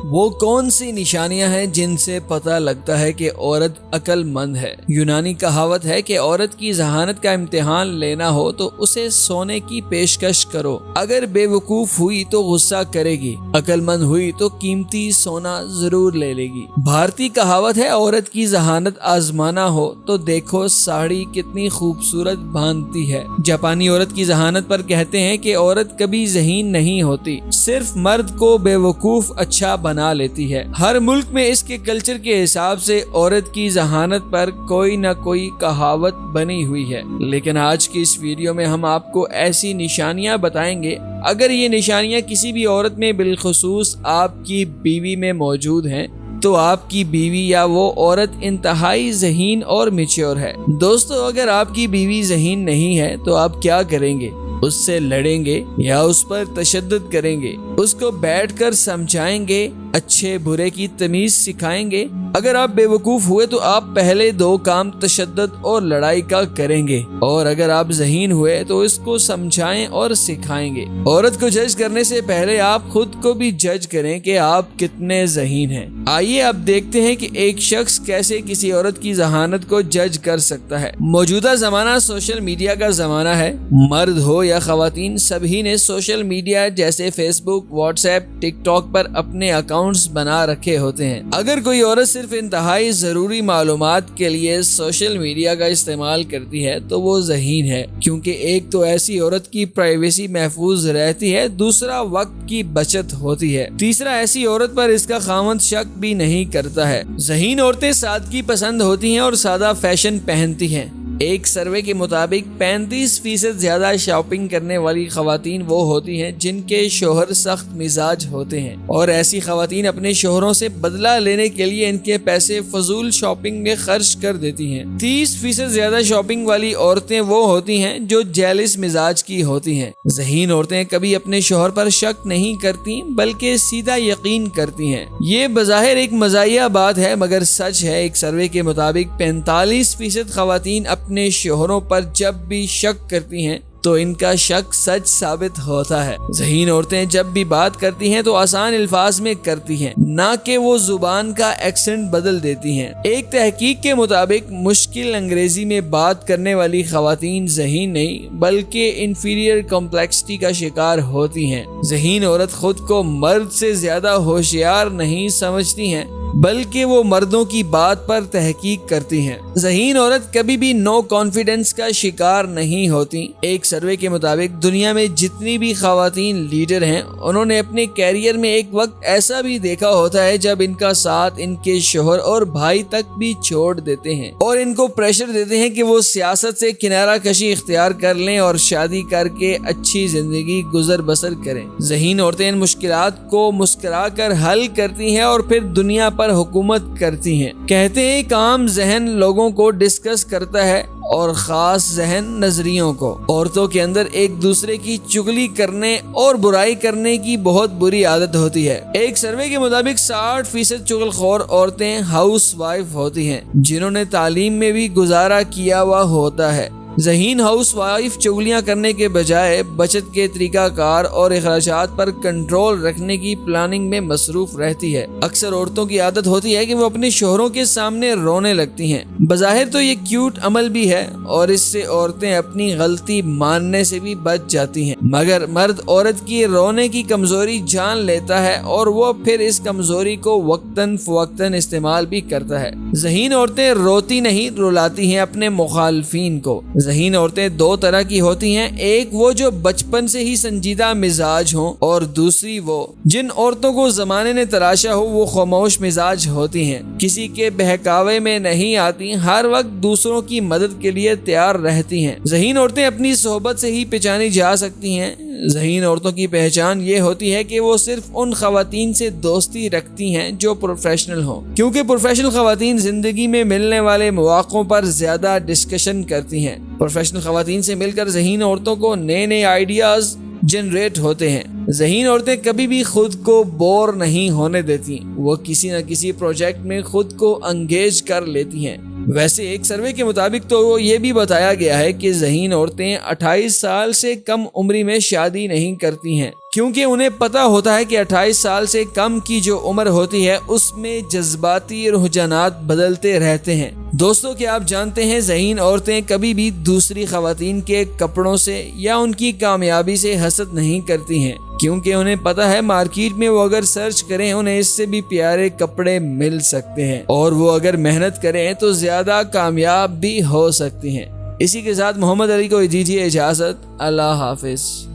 वो कौन सी निशानियां हैं जिनसे पता लगता है कि औरत अक्लमंद है? यूनानी कहावत है कि औरत की जहानत का इम्तिहान लेना हो तो उसे सोने की पेशकश करो। अगर बेवकूफ हुई तो गुस्सा करेगी, अक्लमंद हुई तो कीमती सोना जरूर ले लेगी। भारतीय कहावत है औरत की जहानत आजमाना हो तो देखो साड़ी कितनी खूबसूरत बांधती है। जापानी औरत की जहानत पर कहते हैं कि औरत कभी ज़हीन नहीं होती, सिर्फ मर्द को बेवकूफ अच्छा बना लेती है। हर मुल्क में इसके कल्चर के हिसाब से औरत की जहानत पर कोई न कोई कहावत बनी हुई है, लेकिन आज की इस वीडियो में हम आपको ऐसी निशानियां बताएंगे, अगर ये निशानियां किसी भी औरत में बिलखुसूस आपकी बीवी में मौजूद हैं तो आपकी बीवी या वो औरत इंतहाई ज़हीन और मैच्योर है। दोस्तों, अगर आपकी बीवी ज़हीन नहीं है तो आप क्या करेंगे? उससे लड़ेंगे या उस पर तशद्दुद करेंगे? उसको बैठकर समझाएंगे, अच्छे बुरे की तमीज सिखाएंगे? अगर आप बेवकूफ हुए तो आप पहले दो काम तशद्दुद और लड़ाई का करेंगे, और अगर आप ज़हीन हुए तो इसको समझाएं और सिखाएंगे। औरत को जज करने से पहले आप खुद को भी जज करें कि आप कितने ज़हीन हैं। आइए अब देखते हैं कि एक शख्स कैसे किसी औरत की जहानत को जज कर सकता है। मौजूदा जमाना सोशल मीडिया का जमाना है। मर्द हो या खवातीन, सभी ने सोशल मीडिया जैसे फेसबुक, व्हाट्सएप, टिकटॉक पर अपने अकाउंट्स बना रखे होते हैं। अगर कोई औरत सिर्फ इंतहाई जरूरी मालूमात के लिए सोशल मीडिया का इस्तेमाल करती है तो वो ज़हीन है, क्योंकि एक तो ऐसी औरत की प्राइवेसी महफूज रहती है, दूसरा वक्त की बचत होती है, तीसरा ऐसी औरत पर इसका खामद शक भी नहीं करता है। ज़हीन औरतें सादगी पसंद होती हैं और सादा फैशन पहनती हैं। एक सर्वे के मुताबिक 35% ज्यादा शॉपिंग करने वाली खवातीन वो होती हैं जिनके शोहर सख्त मिजाज होते हैं, और ऐसी खवातीन अपने शोहरों से बदला लेने के लिए इनके पैसे फजूल शॉपिंग में खर्च कर देती हैं। 30% ज्यादा शॉपिंग वाली औरतें वो होती हैं जो जेलिस मिजाज की होती हैं। ज़हीन औरतें कभी अपने शोहर पर शक नहीं करती बल्कि सीधा यकीन करती हैं। ये बज़ाहिर एक मज़ाहिया बात है मगर सच है। एक सर्वे के मुताबिक 45% खवातीन अपने शोहरों पर जब भी शक करती हैं तो इनका शक सच साबित होता है। ज़हीन औरतें जब भी बात करती हैं तो आसान अल्फाज में करती हैं, ना कि वो जुबान का एक्सेंट बदल देती हैं। एक तहकीक के मुताबिक मुश्किल अंग्रेजी में बात करने वाली खवातीन ज़हीन नहीं बल्कि इंफीरियर कॉम्प्लेक्सिटी का शिकार होती हैं। ज़हीन औरत खुद को मर्द से ज्यादा होशियार नहीं समझती हैं बल्कि वो मर्दों की बात पर तहकीक करती हैं। ज़हीन औरत कभी भी नो कॉन्फिडेंस का शिकार नहीं होती। एक सर्वे के मुताबिक दुनिया में जितनी भी खवातीन लीडर हैं उन्होंने अपने कैरियर में एक वक्त ऐसा भी देखा होता है जब इनका साथ इनके शोहर और भाई तक भी छोड़ देते हैं और इनको प्रेशर देते हैं कि वो सियासत से किनारा कशी इख्तियार कर लें और शादी करके अच्छी जिंदगी गुजर बसर करें। ज़हीन औरतें इन मुश्किलात को मुस्कुरा कर हल करती हैं और फिर दुनिया पर हुकूमत करती हैं। कहते हैं काम ज़हन लोगों को डिस्कस करता है और खास ज़हन नजरियों को। औरतों के अंदर एक दूसरे की चुगली करने और बुराई करने की बहुत बुरी आदत होती है। एक सर्वे के मुताबिक 60% चुगलखोर औरतें हाउस वाइफ होती हैं जिन्होंने तालीम में भी गुजारा किया हुआ होता है। ज़हीन हाउस वाइफ चुगलियां करने के बजाय बचत के तरीकाकार और अखराजात पर कंट्रोल रखने की प्लानिंग में मसरूफ रहती है। अक्सर औरतों की आदत होती है कि वो अपने शोहरों के सामने रोने लगती हैं। बज़ाहिर तो ये क्यूट अमल भी है और इससे औरतें अपनी गलती मानने से भी बच जाती हैं, मगर मर्द औरत की रोने की कमजोरी जान लेता है और वो फिर इस कमजोरी को वक्तन फवक्तन इस्तेमाल भी करता है। ज़हीन औरतें रोती नहीं रुलाती हैं अपने मुखालफीन को। ज़हीन औरतें दो तरह की होती हैं, एक वो जो बचपन से ही संजीदा मिजाज हों और दूसरी वो जिन औरतों को जमाने ने तराशा हो वो खामोश मिजाज होती हैं, किसी के बहकावे में नहीं आती, हर वक्त दूसरों की मदद के लिए तैयार रहती हैं। ज़हीन औरतें अपनी सोहबत से ही पहचानी जा सकती हैं। ज़हीन औरतों की पहचान ये होती है कि वो सिर्फ उन खवातीन से दोस्ती रखती हैं जो प्रोफेशनल हों, क्योंकि प्रोफेशनल खवातीन जिंदगी में मिलने वाले मौक़ों पर ज्यादा डिस्कशन करती हैं। प्रोफेशनल खवातीन से मिलकर ज़हीन औरतों को नए नए आइडियाज जनरेट होते हैं। ज़हीन औरतें कभी भी खुद को बोर नहीं होने देती, वो किसी न किसी प्रोजेक्ट में खुद को एंगेज कर लेती हैं। ویسے ایک سروے کے مطابق تو یہ بھی بتایا گیا ہے کہ ذہین عورتیں 28 سال سے کم عمری میں شادی نہیں کرتی ہیں، کیونکہ انہیں پتہ ہوتا ہے کہ 28 سال سے کم کی جو عمر ہوتی ہے اس میں جذباتی رجحانات بدلتے رہتے ہیں۔ دوستو، کیا آپ جانتے ہیں ذہین عورتیں کبھی بھی دوسری خواتین کے کپڑوں سے یا ان کی کامیابی سے حسد نہیں کرتی ہیں، کیونکہ انہیں پتہ ہے مارکیٹ میں وہ اگر سرچ کریں انہیں اس سے بھی پیارے کپڑے مل سکتے ہیں، اور وہ اگر محنت کریں تو زیادہ کامیاب بھی ہو سکتی ہیں۔ اسی کے ساتھ محمد علی کو دیجیے اجازت۔ اللہ حافظ۔